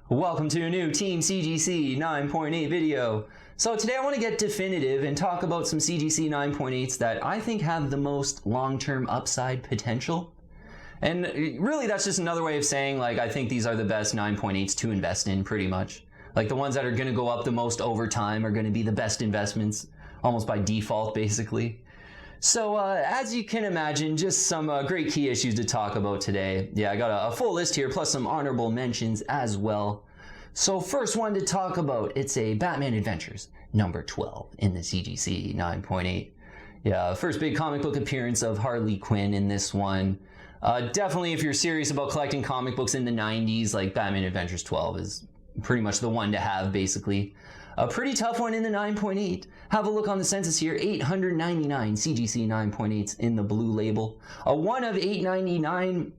Welcome to a new Team CGC 9.8 video. So today I want to get definitive and talk about some CGC 9.8s that I think have the most long-term upside potential. And really that's just another way of saying, like, I think these are the best 9.8s to invest in, pretty much. Like, the ones that are going to go up the most over time are going to be the best investments, almost by default, basically. So as you can imagine, just some great key issues to talk about today. Yeah, I got a full list here, plus some honorable mentions as well. So first one to talk about, it's a Batman Adventures, number 12 in the CGC 9.8. Yeah, first big comic book appearance of Harley Quinn in this one. Definitely, if you're serious about collecting comic books in the 90s, like, Batman Adventures 12 is pretty much the one to have, basically. A pretty tough one in the 9.8. Have a look on the census here, 899 CGC 9.8s in the blue label. A one of 899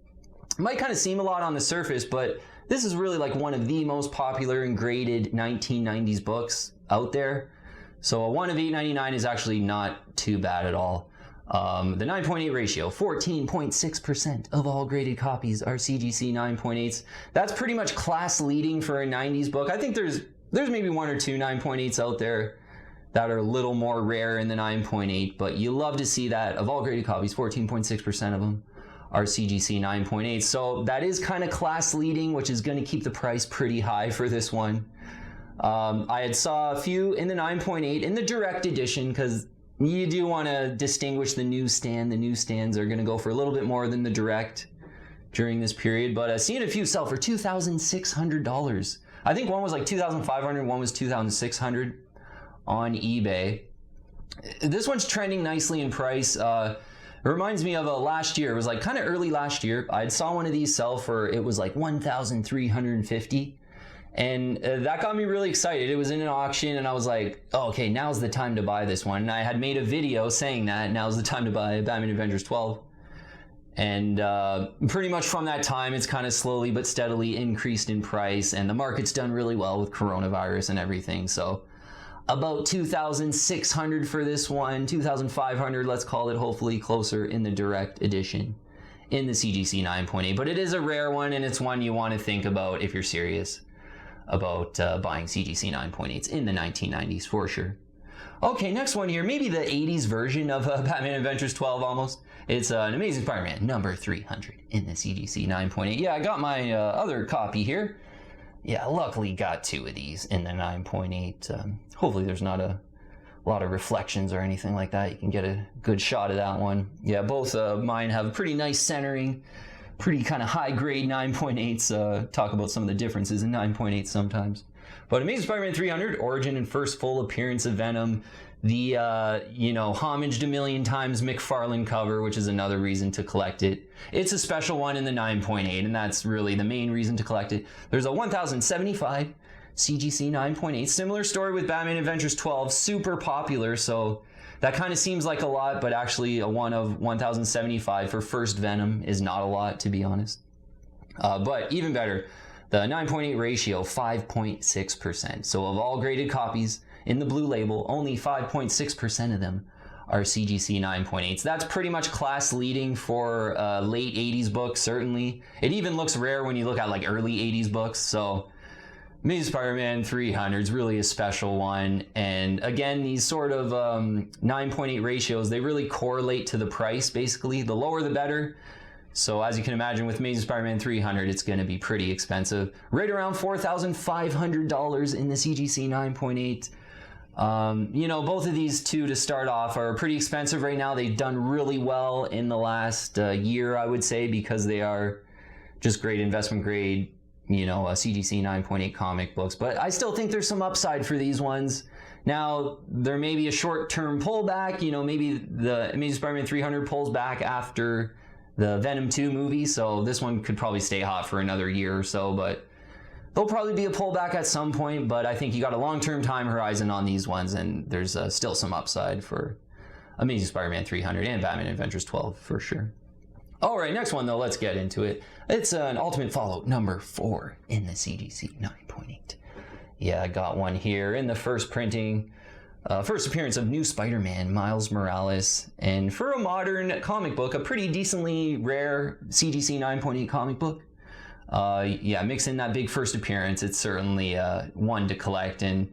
might kind of seem a lot on the surface, but this is really like one of the most popular and graded 1990s books out there. So a one of 899 is actually not too bad at all. The 9.8 ratio, 14.6% of all graded copies are CGC 9.8s. That's pretty much class leading for a 90s book. I think there's maybe one or two 9.8s out there that are a little more rare in the 9.8, but you love to see that of all graded copies, 14.6% of them are CGC 9.8. So that is kind of class leading, which is going to keep the price pretty high for this one. I had saw a few in the 9.8 in the direct edition, because you do want to distinguish the newsstand. The newsstands are going to go for a little bit more than the direct during this period, but I've seen a few sell for $2,600. I think one was like $2,500, one was $2,600 on eBay. This one's trending nicely in price. It reminds me of last year. It was like kind of early last year. I saw one of these sell for, it was like $1,350. And that got me really excited. It was in an auction and I was like, oh, okay, now's the time to buy this one. And I had made a video saying that now's the time to buy Batman Adventures 12. And pretty much from that time, it's kind of slowly but steadily increased in price, and the market's done really well with coronavirus and everything. So about $2,600 for this one, $2,500, let's call it, hopefully closer in the direct edition in the CGC 9.8. But it is a rare one, and it's one you want to think about if you're serious about buying CGC 9.8s in the 1990s for sure. Okay, next one here, maybe the 80s version of Batman Adventures 12 almost. It's an Amazing Spider-Man number 300 in the CGC 9.8. Yeah, I got my other copy here. Yeah, luckily got two of these in the 9.8. Hopefully there's not a lot of reflections or anything like that. You can get a good shot of that one. Yeah, both mine have pretty nice centering. Pretty kind of high grade 9.8s. Talk about some of the differences in 9.8 sometimes. But Amazing Spider-Man 300, origin and first full appearance of Venom. The, homaged a million times McFarlane cover, which is another reason to collect it. It's a special one in the 9.8, and that's really the main reason to collect it. There's a 1075 CGC 9.8. Similar story with Batman Adventures 12, super popular, so that kind of seems like a lot, but actually a one of 1075 for first Venom is not a lot, to be honest. But even better, the 9.8 ratio, 5.6%. So of all graded copies in the blue label, only 5.6% of them are CGC 9.8s. That's pretty much class leading for late 80s books, certainly. It even looks rare when you look at like early 80s books. So Amazing Spider-Man 300 is really a special one. And again, these sort of 9.8 ratios, they really correlate to the price, basically. The lower the better. So as you can imagine, with Amazing Spider-Man 300, it's going to be pretty expensive. Right around $4,500 in the CGC 9.8. Both of these two to start off are pretty expensive right now. They've done really well in the last year, I would say, because they are just great investment grade, CGC 9.8 comic books. But I still think there's some upside for these ones. Now, there may be a short-term pullback. Maybe the Amazing Spider-Man 300 pulls back after the Venom 2 movie, so this one could probably stay hot for another year or so, but there'll probably be a pullback at some point. But I think you got a long-term time horizon on these ones, and there's still some upside for Amazing Spider-Man 300 and Batman Adventures 12 for sure. All right, next one though, let's get into it. It's an Ultimate Fallout number 4 in the CGC 9.8. Yeah, I got one here in the first printing. First appearance of new Spider-Man, Miles Morales. And for a modern comic book, a pretty decently rare CGC 9.8 comic book. Yeah, mix in that big first appearance. It's certainly one to collect. And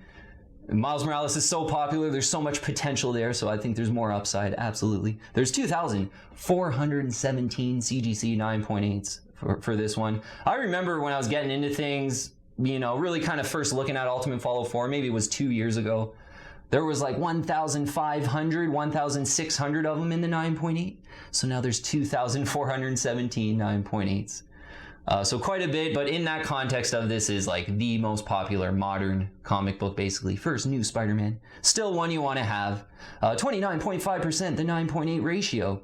Miles Morales is so popular. There's so much potential there. So I think there's more upside. Absolutely. There's 2,417 CGC 9.8s for this one. I remember when I was getting into things, you know, really kind of first looking at Ultimate Fallout 4, maybe it was 2 years ago. There was like 1,500, 1,600 of them in the 9.8. So now there's 2,417 9.8s. So quite a bit, but in that context of this is like the most popular modern comic book, basically. First, new Spider-Man. Still one you want to have. 29.5%, the 9.8 ratio.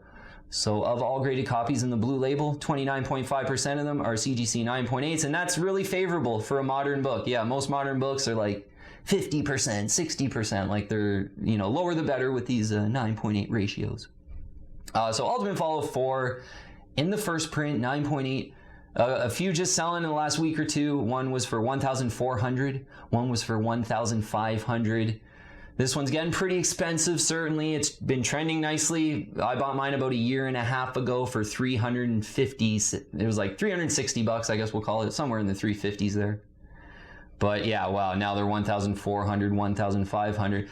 So of all graded copies in the blue label, 29.5% of them are CGC 9.8s, and that's really favorable for a modern book. Yeah, most modern books are like 50%, 60%, like they're, you know, lower the better with these 9.8 ratios. So Ultimate Fallout 4, in the first print, 9.8. A few just selling in the last week or two. One was for 1,400. One was for 1,500. This one's getting pretty expensive, certainly. It's been trending nicely. I bought mine about a year and a half ago for 350. It was like 360 bucks, I guess we'll call it, somewhere in the 350s there. But yeah, wow, now they're 1,400, 1,500.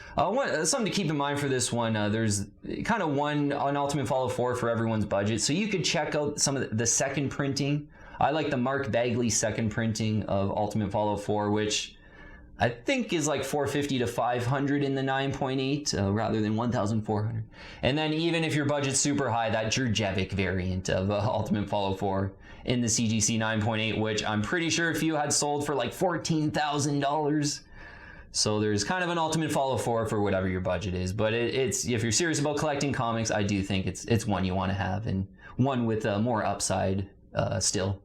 Something to keep in mind for this one, there's kind of one on Ultimate Fallout 4 for everyone's budget. So you could check out some of the second printing. I like the Mark Bagley second printing of Ultimate Fallout 4, which I think is like 450 to 500 in the 9.8 rather than 1,400. And then even if your budget's super high, that Jurjevic variant of Ultimate Fallout 4 in the CGC 9.8, which I'm pretty sure a few had sold for like $14,000. So there's kind of an Ultimate Fallout 4 for whatever your budget is. But it's if you're serious about collecting comics, I do think it's one you want to have, and one with more upside still.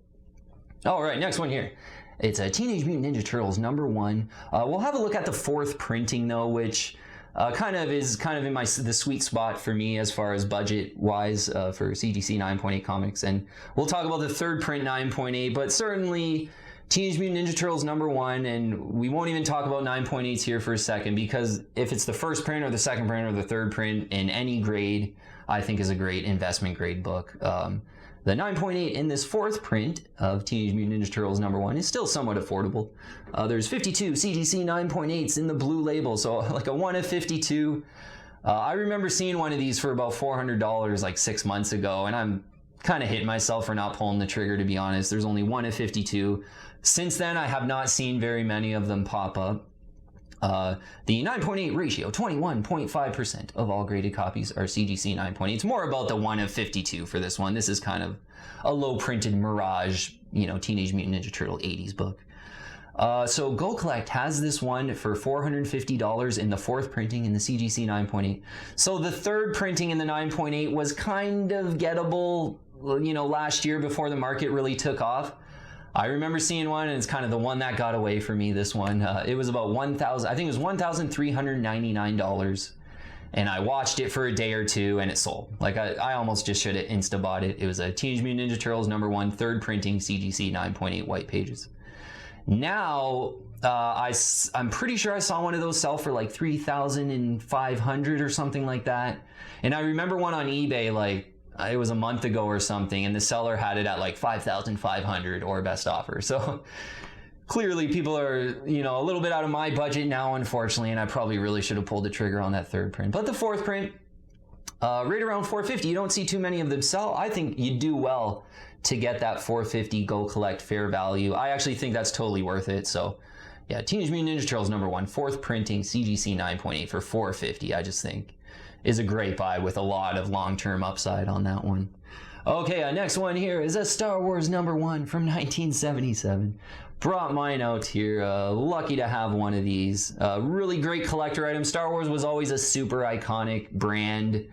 All right, next one here. It's a Teenage Mutant Ninja Turtles #1. We'll have a look at the fourth printing though, which kind of in the sweet spot for me as far as budget wise for CGC 9.8 comics, and we'll talk about the third print 9.8, but certainly Teenage Mutant Ninja Turtles #1, and we won't even talk about 9.8s here for a second, because if it's the first print or the second print or the third print in any grade, I think is a great investment grade book. The 9.8 in this fourth print of Teenage Mutant Ninja Turtles #1 is still somewhat affordable. There's 52 CGC 9.8s in the blue label, so like a 1 of 52. I remember seeing one of these for about $400 like 6 months ago, and I'm kind of hitting myself for not pulling the trigger, to be honest. There's only 1 of 52. Since then, I have not seen very many of them pop up. The 9.8 ratio, 21.5% of all graded copies are CGC 9.8. It's more about the 1 of 52 for this one. This is kind of a low printed mirage, you know, Teenage Mutant Ninja Turtle 80s book. So Go Collect has this one for $450 in the fourth printing in the CGC 9.8. So the third printing in the 9.8 was kind of gettable, you know, last year before the market really took off. I remember seeing one, and it's kind of the one that got away for me, this one. It was about I think it was $1,399, and I watched it for a day or two, and it sold. Like, I almost just should have insta-bought it. It was a Teenage Mutant Ninja Turtles #1, third printing, CGC 9.8 white pages. Now, I'm pretty sure I saw one of those sell for like $3,500 or something like that. And I remember one on eBay, like, it was a month ago or something, and the seller had it at like $5,500 or best offer. So clearly people are, you know, a little bit out of my budget now, unfortunately, and I probably really should have pulled the trigger on that third print. But the fourth print, right around $450, you don't see too many of them sell. I think you do well to get that $450 Go Collect fair value. I actually think that's totally worth it. So yeah, Teenage Mutant Ninja Turtles #1, fourth printing, CGC 9.8 for $450, I just think is a great buy with a lot of long-term upside on that one. Okay, next one here is a Star Wars #1 from 1977. Brought mine out here. Lucky to have one of these. Really great collector item. Star Wars was always a super iconic brand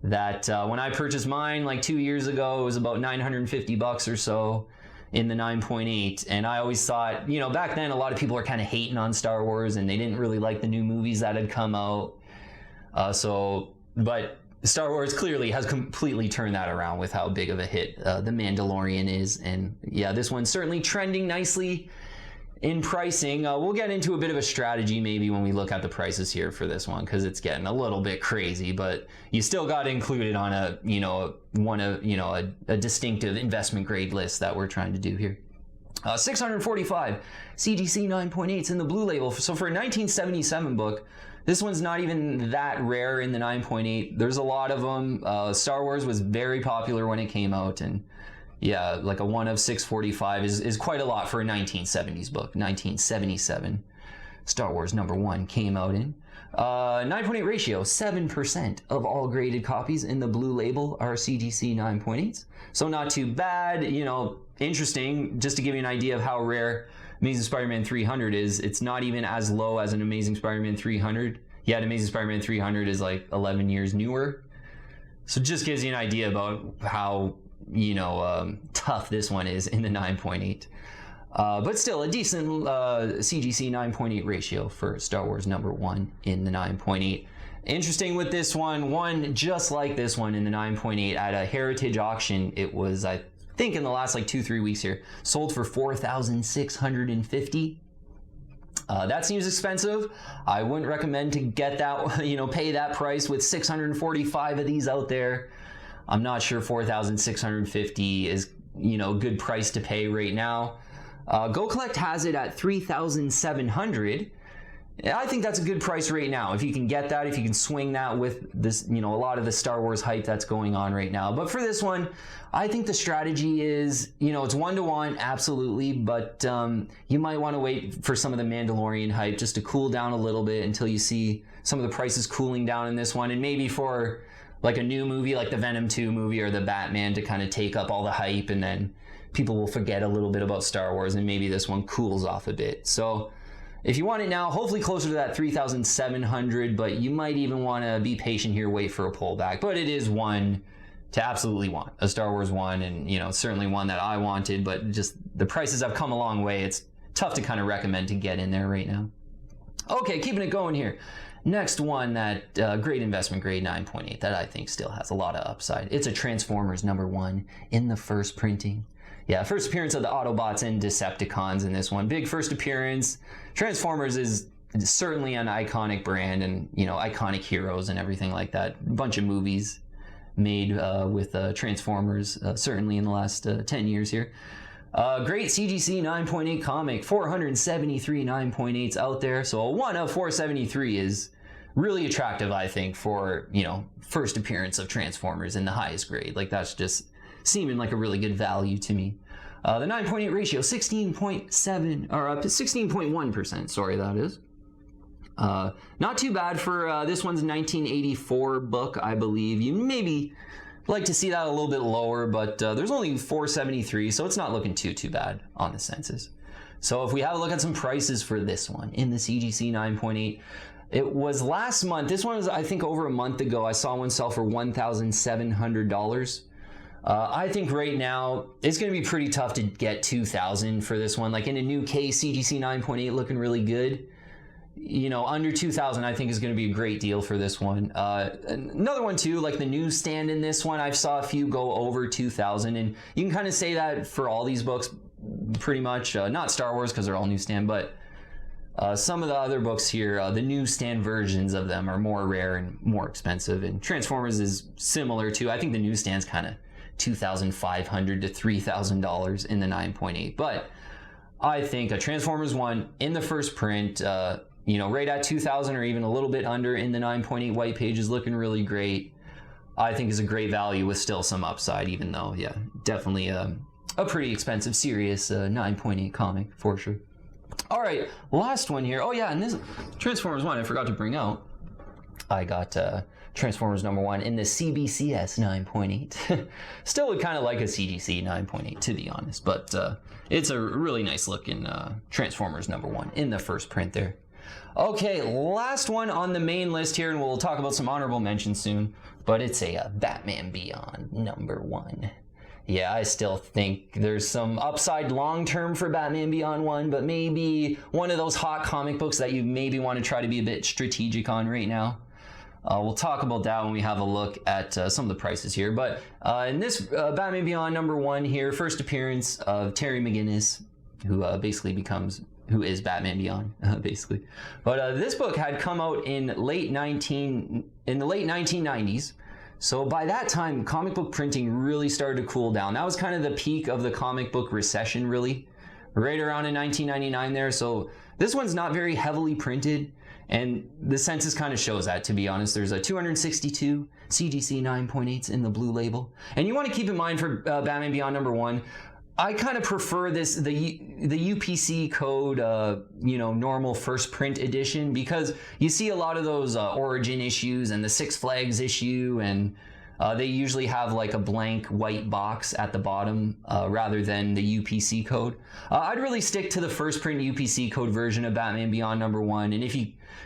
that when I purchased mine like 2 years ago, it was about 950 bucks or so in the 9.8. And I always thought, you know, back then a lot of people were kind of hating on Star Wars and they didn't really like the new movies that had come out. But Star Wars clearly has completely turned that around with how big of a hit The Mandalorian is. And yeah, this one's certainly trending nicely in pricing. We'll get into a bit of a strategy maybe when we look at the prices here for this one, because it's getting a little bit crazy, but you still got to include it on a distinctive investment grade list that we're trying to do here. 645 CGC 9.8s in the blue label. So for a 1977 book, this one's not even that rare in the 9.8. There's a lot of them. Star Wars was very popular when it came out, and yeah, like a 1 of 645 is quite a lot for a 1970s book. 1977, Star Wars #1 came out in. 9.8 ratio, 7% of all graded copies in the blue label are CGC 9.8s. So not too bad, you know, interesting, just to give you an idea of how rare Amazing Spider-Man 300 is. It's not even as low as an Amazing Spider-Man 300. Yeah, an Amazing Spider-Man 300 is like 11 years newer. So just gives you an idea about how, you know, tough this one is in the 9.8. But still a decent CGC 9.8 ratio for Star Wars #1 in the 9.8. Interesting with this one just like this one in the 9.8 at a Heritage auction. It was, I think, in the last like 2-3 weeks here, sold for $4,650. That seems expensive. I wouldn't recommend to get that, you know, pay that price with 645 of these out there. I'm not sure $4,650 is, you know, a good price to pay right now. Go Collect has it at $3,700. I think that's a good price right now. If you can get that, if you can swing that with this, you know, a lot of the Star Wars hype that's going on right now. But for this one, I think the strategy is, you know, it's 1-to-1, absolutely, but you might want to wait for some of the Mandalorian hype just to cool down a little bit until you see some of the prices cooling down in this one, and maybe for like a new movie like the Venom 2 movie or the Batman to kind of take up all the hype, and then people will forget a little bit about Star Wars, and maybe this one cools off a bit. So if you want it now, hopefully closer to that 3,700, but you might even want to be patient here, wait for a pullback. But it is one to absolutely want, a Star Wars one, and, you know, certainly one that I wanted, but just the prices have come a long way. It's tough to kind of recommend to get in there right now. Okay, keeping it going here. Next one, that great investment grade 9.8 that I think still has a lot of upside. It's a Transformers #1 in the first printing. Yeah, first appearance of the Autobots and Decepticons in this one. Big first appearance. Transformers is certainly an iconic brand, and, you know, iconic heroes and everything like that. A bunch of movies made with Transformers, certainly in the last 10 years here. Great CGC 9.8 comic, 473 9.8s out there. So a 1 of 473 is really attractive, I think, for, you know, first appearance of Transformers in the highest grade. Like, that's just seeming like a really good value to me. The 9.8 ratio, 16.7, or 16.1%, sorry, that is. Not too bad for this one's 1984 book, I believe. You maybe like to see that a little bit lower, but there's only 473, so it's not looking too bad on the census. So if we have a look at some prices for this one in the CGC 9.8, it was last month. This one was, I think, over a month ago. I saw one sell for $1,700. I think right now it's going to be pretty tough to get $2,000 for this one. Like in a new case, CGC 9.8 looking really good. You know, under $2,000 I think is going to be a great deal for this one. Another one too, like the newsstand in this one, I've saw a few go over $2,000, and you can kind of say that for all these books pretty much. Not Star Wars because they're all newsstand, but some of the other books here, the newsstand versions of them are more rare and more expensive, and Transformers is similar too. I think the newstand's kind of $2,500 to $3,000 in the 9.8, but I think a Transformers one in the first print, you know, right at 2,000 or even a little bit under in the 9.8 white page is looking really great. I think is a great value with still some upside, even though, yeah, definitely a pretty expensive, serious 9.8 comic for sure. All right, last one here. Oh yeah, and this Transformers one I forgot to bring out. I got Transformers #1 in the CBCS 9.8. Still would kind of like a CGC 9.8 to be honest, but it's a really nice looking Transformers #1 in the first print there. Okay, last one on the main list here, and we'll talk about some honorable mentions soon, but it's a Batman Beyond #1. Yeah, I still think there's some upside long-term for Batman Beyond 1, but maybe one of those hot comic books that you maybe want to try to be a bit strategic on right now. We'll talk about that when we have a look at some of the prices here. But in this Batman Beyond #1 here, first appearance of Terry McGinnis, who who is Batman Beyond, basically. But this book had come out in the late 1990s. So by that time, comic book printing really started to cool down. That was kind of the peak of the comic book recession, really. right around in 1999 there. So this one's not very heavily printed, and the census kind of shows that, to be honest. There's a 262 CGC 9.8s in the blue label. And you want to keep in mind for Batman Beyond #1, I kind of prefer the UPC code, normal first print edition, because you see a lot of those Origin issues and the Six Flags issue, and they usually have like a blank white box at the bottom rather than the UPC code. I'd really stick to the first print UPC code version of Batman Beyond #1, and if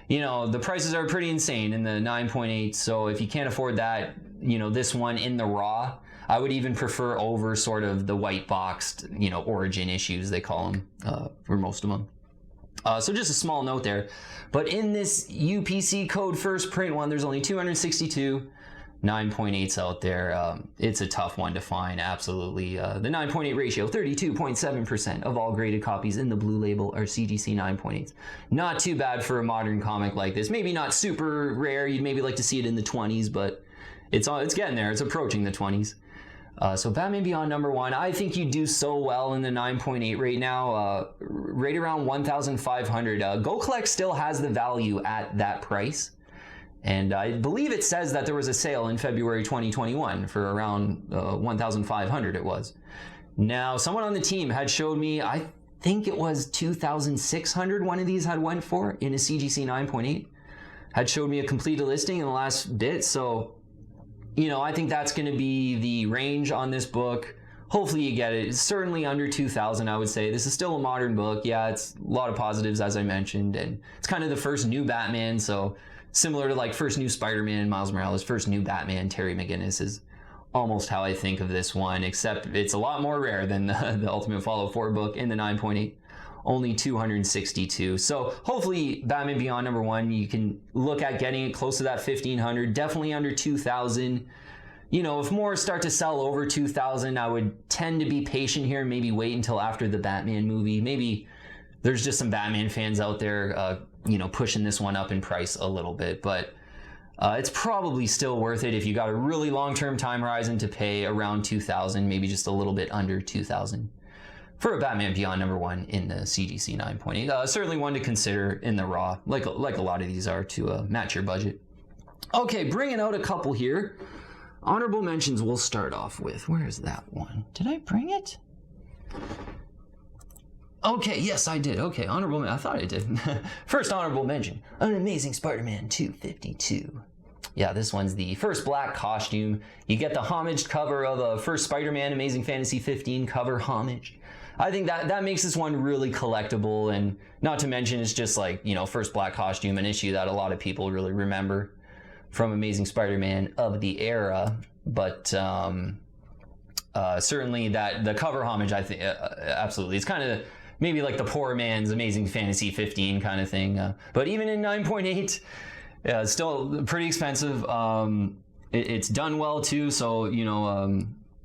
the prices are pretty insane in the 9.8, so if you can't afford that, this one in the raw, I would even prefer over sort of the white boxed, Origin issues, they call them for most of them. So just a small note there. But in this UPC code first print one, there's only 262 9.8s out there. It's a tough one to find, absolutely. The 9.8 ratio, 32.7% of all graded copies in the blue label are CGC 9.8s. Not too bad for a modern comic like this. Maybe not super rare. You'd maybe like to see it in the 20s, but it's getting there. It's approaching the 20s. So Batman Beyond #1, I think you do so well in the 9.8 right now, right around 1,500. Go Collect still has the value at that price. And I believe it says that there was a sale in February 2021 for around 1,500 it was. Now, someone on the team had showed me, I think it was 2,600 one of these had went for in a CGC 9.8. Had showed me a completed listing in the last bit, so I think that's going to be the range on this book. Hopefully you get it. It's certainly under 2,000, I would say. This is still a modern book. Yeah, it's a lot of positives, as I mentioned, and it's kind of the first new Batman, so similar to like first new Spider-Man, Miles Morales, first new Batman, Terry McGinnis is almost how I think of this one, except it's a lot more rare than the Ultimate Fallout 4 book in the 9.8. Only 262. So hopefully Batman Beyond #1, you can look at getting it close to that 1,500, definitely under 2,000. If more start to sell over 2,000, I would tend to be patient here and maybe wait until after the Batman movie. Maybe there's just some Batman fans out there, pushing this one up in price a little bit, but it's probably still worth it if you got a really long-term time horizon to pay around 2,000, maybe just a little bit under 2,000. For a Batman Beyond #1 in the CGC 9.8. Certainly one to consider in the raw, like a lot of these are, to match your budget. Okay, bringing out a couple here. Honorable mentions we'll start off with. Where is that one? Did I bring it? Okay, yes, I did. Okay, honorable mention. I thought I did. First honorable mention, An Amazing Spider-Man 252. Yeah, this one's the first black costume. You get the homaged cover of a first Spider-Man Amazing Fantasy 15 cover homage. I think that makes this one really collectible, and not to mention it's just like, first black costume, an issue that a lot of people really remember from Amazing Spider-Man of the era. But certainly the cover homage, I think, absolutely. It's kind of maybe like the poor man's Amazing Fantasy 15 kind of thing. But even in 9.8, it's still pretty expensive. It's done well too, so,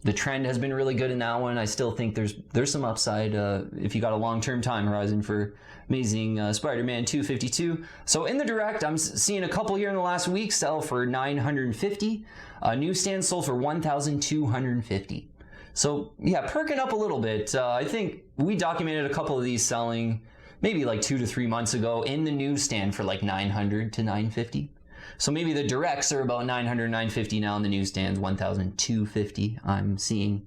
the trend has been really good in that one. I still think there's some upside if you got a long-term time horizon for Amazing Spider-Man 252. So in the direct, I'm seeing a couple here in the last week sell for $950. Newsstand sold for $1,250. So yeah, perking up a little bit. I think we documented a couple of these selling maybe like 2 to 3 months ago in the newsstand for like $900 to $950. So maybe the directs are about $900, $950 now in the newsstands, $1,250 I'm seeing.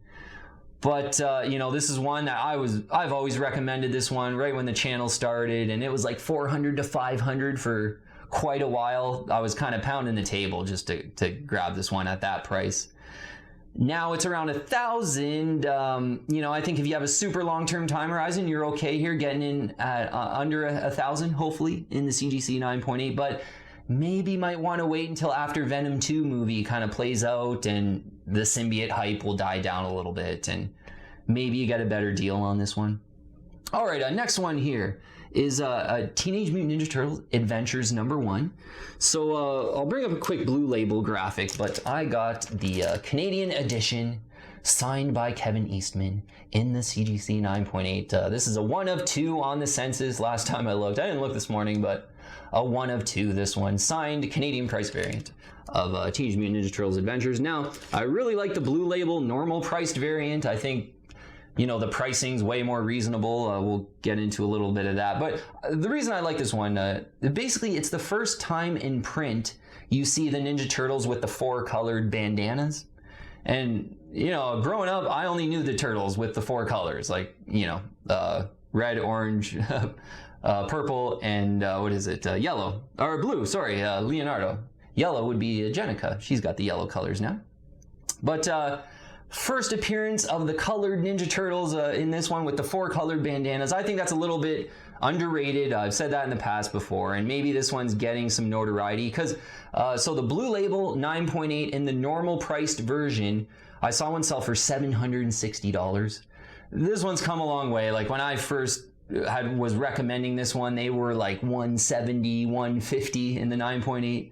But, this is one that I've always recommended this one right when the channel started, and it was like $400 to $500 for quite a while. I was kind of pounding the table just to grab this one at that price. Now it's around $1,000. I think if you have a super long-term time horizon, you're okay here getting in at under $1,000, hopefully, in the CGC 9.8, but maybe might want to wait until after Venom 2 movie kind of plays out and the symbiote hype will die down a little bit, and maybe you get a better deal on this one. All right, next one here is Teenage Mutant Ninja Turtles Adventures #1. So I'll bring up a quick blue label graphic, but I got the Canadian edition signed by Kevin Eastman in the CGC 9.8. This is a 1 of 2 on the census last time I looked. I didn't look this morning, but a 1 of 2, this one. Signed Canadian price variant of Teenage Mutant Ninja Turtles Adventures. Now, I really like the blue label normal priced variant. I think you know, the pricing's way more reasonable. We'll get into a little bit of that. But the reason I like this one, basically it's the first time in print you see the Ninja Turtles with the 4 colored bandanas. And, you know, growing up, I only knew the Turtles with the 4 colors, like, you know, red, orange, purple, and yellow, or blue, sorry, Leonardo. Yellow would be Jenica. She's got the yellow colors now. But first appearance of the colored Ninja Turtles in this one with the 4 colored bandanas. I think that's a little bit underrated. I've said that in the past before, and maybe this one's getting some notoriety because so the blue label 9.8 in the normal priced version, I saw one sell for $760. This one's come a long way. Like when I first was recommending this one, they were like $170, $150 in the 9.8.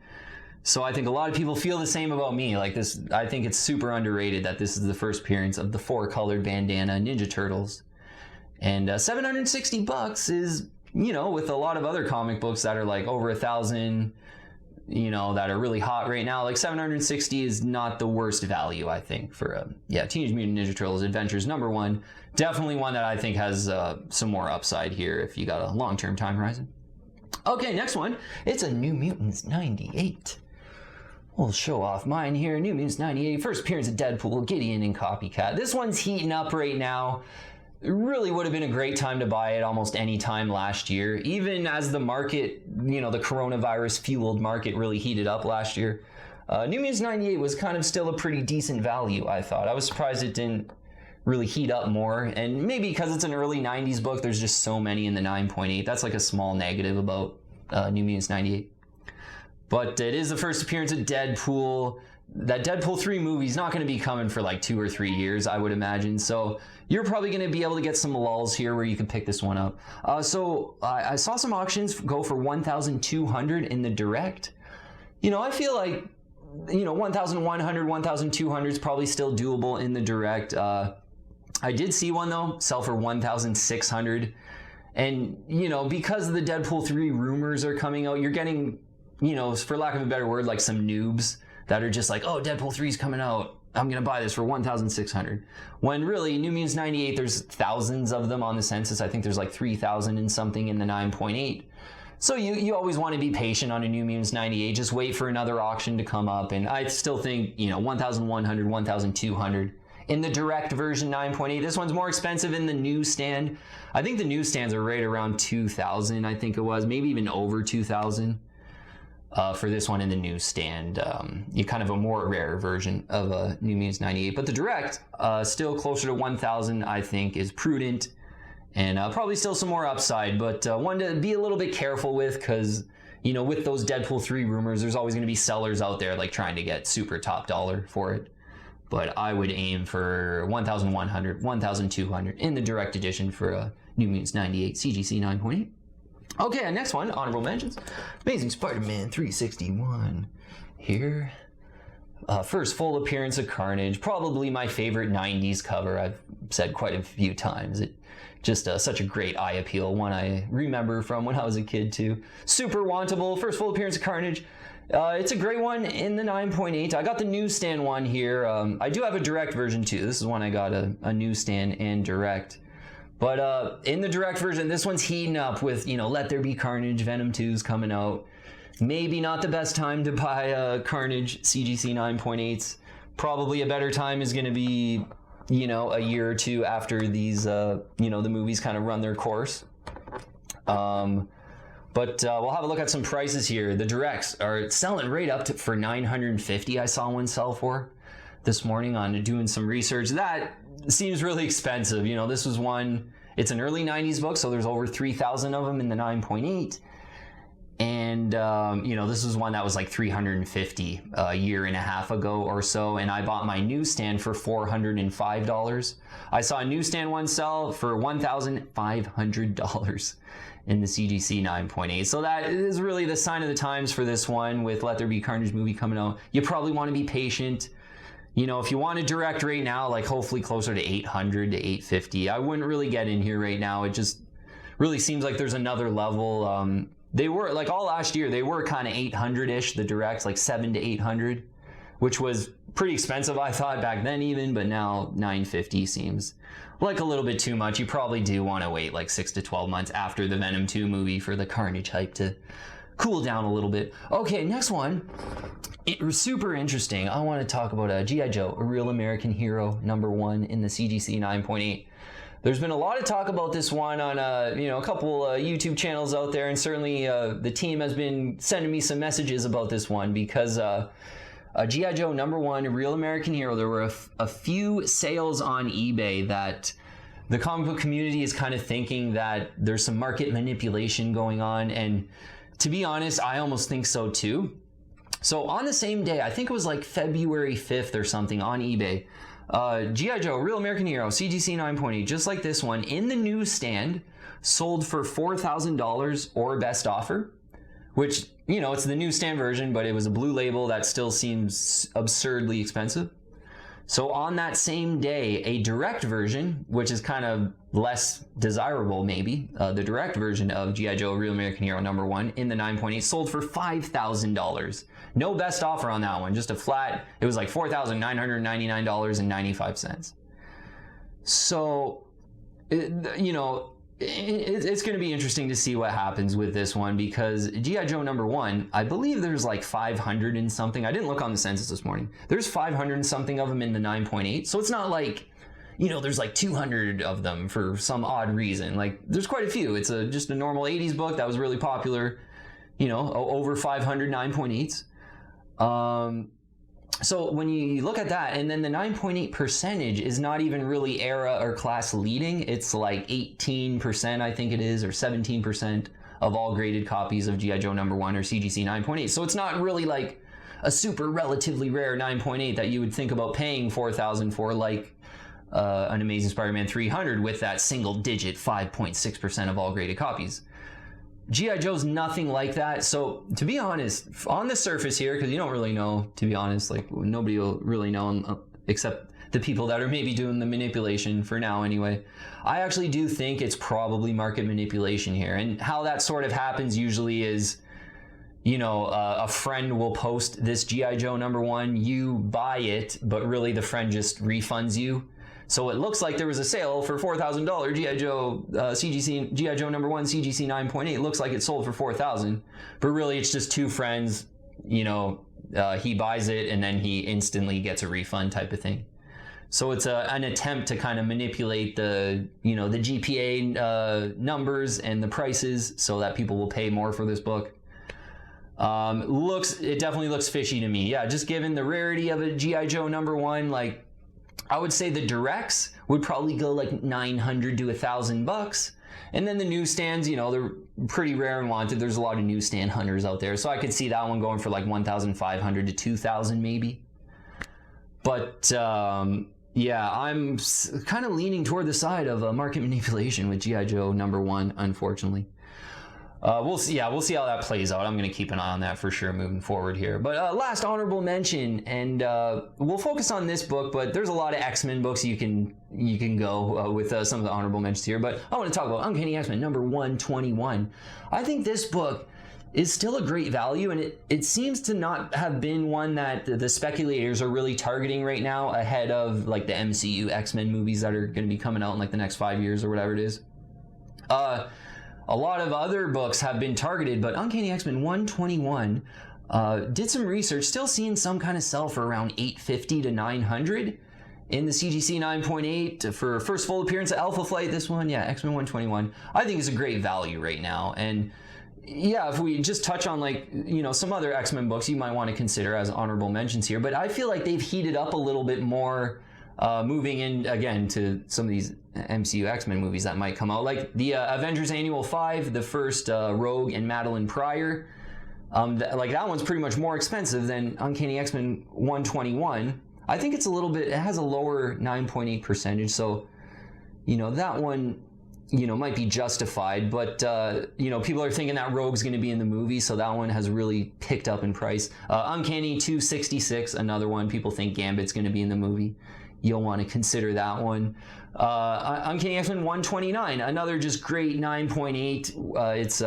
So I think a lot of people feel the same about me. Like this, I think it's super underrated that this is the first appearance of the 4 colored bandana Ninja Turtles. And $760 is, you know, with a lot of other comic books that are like over 1,000, you know, that are really hot right now, like 760 is not the worst value, I think, for Teenage Mutant Ninja Turtles Adventures #1. Definitely one that I think has some more upside here if you got a long-term time horizon. Okay, next one. It's a New Mutants 98. We'll show off mine here. New Mutants 98, first appearance of Deadpool, Gideon, and Copycat. This one's heating up right now. It really would have been a great time to buy it almost any time last year, even as the market, you know, the coronavirus fueled market really heated up last year. New Mutants 98 was kind of still a pretty decent value, I thought. I was surprised it didn't really heat up more, and maybe because it's an early 90s book, there's just so many in the 9.8. That's like a small negative about New Mutants 98. But it is the first appearance of Deadpool. That Deadpool 3 movie's not going to be coming for like 2 or 3 years, I would imagine. So you're probably going to be able to get some lulls here where you can pick this one up. So I saw some auctions go for $1,200 in the direct. You know, I feel like, you know, $1,100, $1,200 is probably still doable in the direct. I did see one though sell for $1,600. And, you know, because the Deadpool 3 rumors are coming out, you're getting, you know, for lack of a better word, like some noobs that are just like, oh, Deadpool 3 is coming out, I'm going to buy this for $1,600. When really, New Mutants 98, there's thousands of them on the census. I think there's like 3,000 and something in the 9.8. So you always want to be patient on a New Mutants 98. Just wait for another auction to come up. And I still think, you know, $1,100, $1,200. In the direct version 9.8, this one's more expensive in the newsstand. I think the newsstands are right around $2,000, I think it was, maybe even over $2,000. For this one in the newsstand, you kind of a more rare version of New Mutants 98, but the direct still closer to 1,000, I think, is prudent, and probably still some more upside, but one to be a little bit careful with, because, you know, with those Deadpool 3 rumors, there's always going to be sellers out there like trying to get super top dollar for it. But I would aim for $1,100, $1,200 in the direct edition for New Mutants 98 CGC 9.8. Okay, next one, honorable mentions. Amazing Spider-Man 361 here. First full appearance of Carnage, probably my favorite 90s cover. I've said quite a few times. It just such a great eye appeal, one I remember from when I was a kid too. Super wantable, first full appearance of Carnage. It's a great one in the 9.8. I got the newsstand one here. I do have a direct version too. This is one I got a newsstand and direct. But in the direct version, this one's heating up with, you know, Let There Be Carnage, Venom 2's coming out. Maybe not the best time to buy Carnage CGC 9.8s. Probably a better time is going to be, you know, a year or two after these, you know, the movies kind of run their course. But we'll have a look at some prices here. The directs are selling right up to for $950. I saw one sell for this morning on doing some research. That seems really expensive. You know, this was one, it's an early 90s book, so there's over 3,000 of them in the 9.8. And, you know, this was one that was like $350 a year and a half ago or so. And I bought my newsstand for $405. I saw a newsstand one sell for $1,500 in the CGC 9.8. So that is really the sign of the times for this one with Let There Be Carnage movie coming out. You probably want to be patient. You know, if you want to direct right now, like hopefully closer to 800 to 850, I wouldn't really get in here right now. It just really seems like there's another level. They were like all last year, they were kind of 800-ish, the directs, like 700 to 800, which was pretty expensive, I thought, back then even, but now $950 seems like a little bit too much. You probably do want to wait like 6 to 12 months after the Venom 2 movie for the Carnage hype to cool down a little bit. Okay, next one. It was super interesting. I want to talk about G.I. Joe, a Real American Hero, #1 in the CGC 9.8. There's been a lot of talk about this one on a couple YouTube channels out there, and certainly the team has been sending me some messages about this one because G.I. Joe #1, a Real American Hero, there were a few sales on eBay that the comic book community is kind of thinking that there's some market manipulation going on, and to be honest, I almost think so too. So on the same day, I think it was like February 5th or something, on eBay, G.I. Joe, Real American Hero, CGC 9.8, just like this one, in the newsstand, sold for $4,000 or best offer, which, it's the newsstand version, but it was a blue label. That still seems absurdly expensive. So on that same day, a direct version, which is kind of less desirable maybe, the direct version of G.I. Joe, Real American Hero #1 in the 9.8 sold for $5,000. No best offer on that one, just a flat, it was like $4,999.95. So, it's going to be interesting to see what happens with this one, because G.I. Joe #1, I believe there's like 500 and something. I didn't look on the census this morning. There's 500 and something of them in the 9.8. So it's not like, there's like 200 of them for some odd reason. Like, there's quite a few. It's just a normal 80s book that was really popular, over 500 9.8s. So when you look at that, and then the 9.8 percentage is not even really era or class leading. It's like 18%, I think it is, or 17% of all graded copies of G.I. Joe #1 or CGC 9.8. So it's not really like a super relatively rare 9.8 that you would think about paying $4,000 for, like an Amazing Spider-Man 300 with that single digit 5.6% of all graded copies. G.I. Joe's nothing like that. So to be honest, on the surface here, because you don't really know, to be honest, like nobody will really know except the people that are maybe doing the manipulation for now anyway. I actually do think it's probably market manipulation here. And how that sort of happens usually is, a friend will post this G.I. Joe #1, you buy it, but really the friend just refunds you. So it looks like there was a sale for $4,000 G.I. Joe G.I. Joe #1 CGC 9.8. Looks like it sold for $4,000, but really it's just two friends. He buys it and then he instantly gets a refund type of thing. So it's an attempt to kind of manipulate the the GPA numbers and the prices so that people will pay more for this book. It definitely looks fishy to me. Yeah, just given the rarity of a G.I. Joe #1, like, I would say the directs would probably go like $900 to $1,000, and then the newsstands, they're pretty rare and wanted. There's a lot of newsstand hunters out there, so I could see that one going for like $1,500 to $2,000 maybe. But yeah, I'm kind of leaning toward the side of market manipulation with G.I. Joe #1, unfortunately. We'll see. Yeah, we'll see how that plays out. I'm going to keep an eye on that for sure moving forward here. But last honorable mention, and we'll focus on this book. But there's a lot of X-Men books you can go with some of the honorable mentions here. But I want to talk about Uncanny X-Men #121. I think this book is still a great value, and it seems to not have been one that the speculators are really targeting right now ahead of like the MCU X-Men movies that are going to be coming out in like the next 5 years or whatever it is. A lot of other books have been targeted, but Uncanny X-Men 121 did some research, still seeing some kind of sell for around $850 to $900 in the CGC 9.8 for first full appearance of Alpha Flight. This one, yeah, X-Men 121, I think is a great value right now. And yeah, if we just touch on like, some other X-Men books you might want to consider as honorable mentions here, but I feel like they've heated up a little bit more moving in again to some of these MCU X-Men movies that might come out, like the Avengers Annual 5, the first Rogue and Madeline Pryor. Like that one's pretty much more expensive than Uncanny X-Men 121. I think it's it has a lower 9.8 percentage, so that one might be justified, but people are thinking that Rogue's going to be in the movie, so that one has really picked up in price. Uncanny 266, another one. People think Gambit's going to be in the movie. You'll want to consider that one. Uncanny X-Men 129, another just great 9.8. It's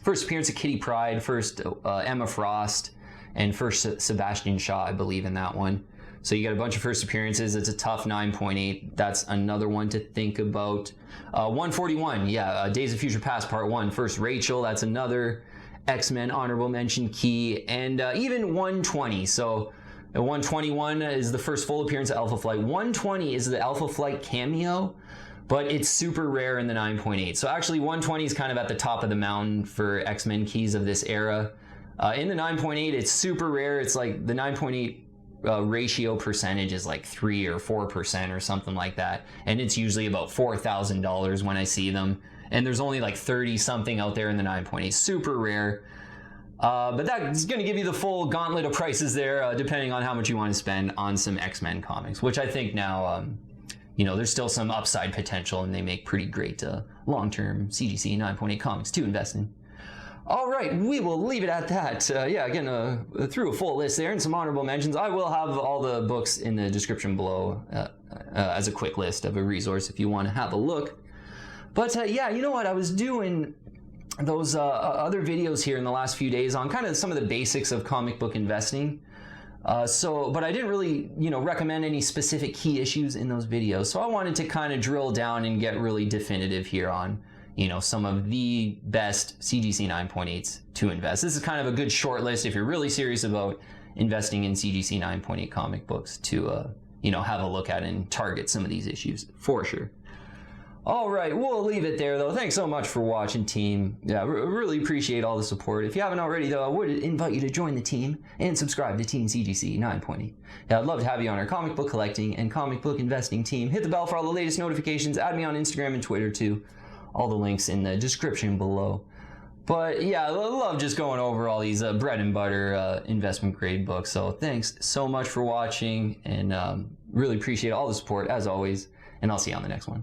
first appearance of Kitty Pryde, first Emma Frost, and first Sebastian Shaw, I believe, in that one. So you got a bunch of first appearances. It's a tough 9.8. That's another one to think about. 141, yeah, Days of Future Past Part 1. First Rachel, that's another X-Men honorable mention key. And even 120. So 121 is the first full appearance of Alpha Flight. 120 is the Alpha Flight cameo, but it's super rare in the 9.8. So actually 120 is kind of at the top of the mountain for X-Men keys of this era. In the 9.8, it's super rare. It's like the 9.8 ratio percentage is like 3 or 4% or something like that, and it's usually about $4,000 when I see them, and there's only like 30 something out there in the 9.8. Super rare, but that's going to give you the full gauntlet of prices there, depending on how much you want to spend on some X-Men comics, which I think now you know, there's still some upside potential, and they make pretty great long-term CGC 9.8 comics to invest in. All right, we will leave it at that. Yeah, again, through a full list there and some honorable mentions. I will have all the books in the description below as a quick list of a resource if you want to have a look. But yeah, you know what? I was doing those other videos here in the last few days on kind of some of the basics of comic book investing. But I didn't really, you know, recommend any specific key issues in those videos. So I wanted to kind of drill down and get really definitive here on, you know, some of the best CGC 9.8s to invest. This is kind of a good short list if you're really serious about investing in CGC 9.8 comic books to, you know, have a look at and target some of these issues for sure. All right, we'll leave it there though. Thanks so much for watching, team. Yeah, really appreciate all the support. If you haven't already though, I would invite you to join the team and subscribe to Team CGC 9.8. Yeah, I'd love to have you on our comic book collecting and comic book investing team. Hit the bell for all the latest notifications. Add me on Instagram and Twitter too. All the links in the description below. But yeah, I love just going over all these bread and butter investment grade books. So thanks so much for watching, and really appreciate all the support as always. And I'll see you on the next one.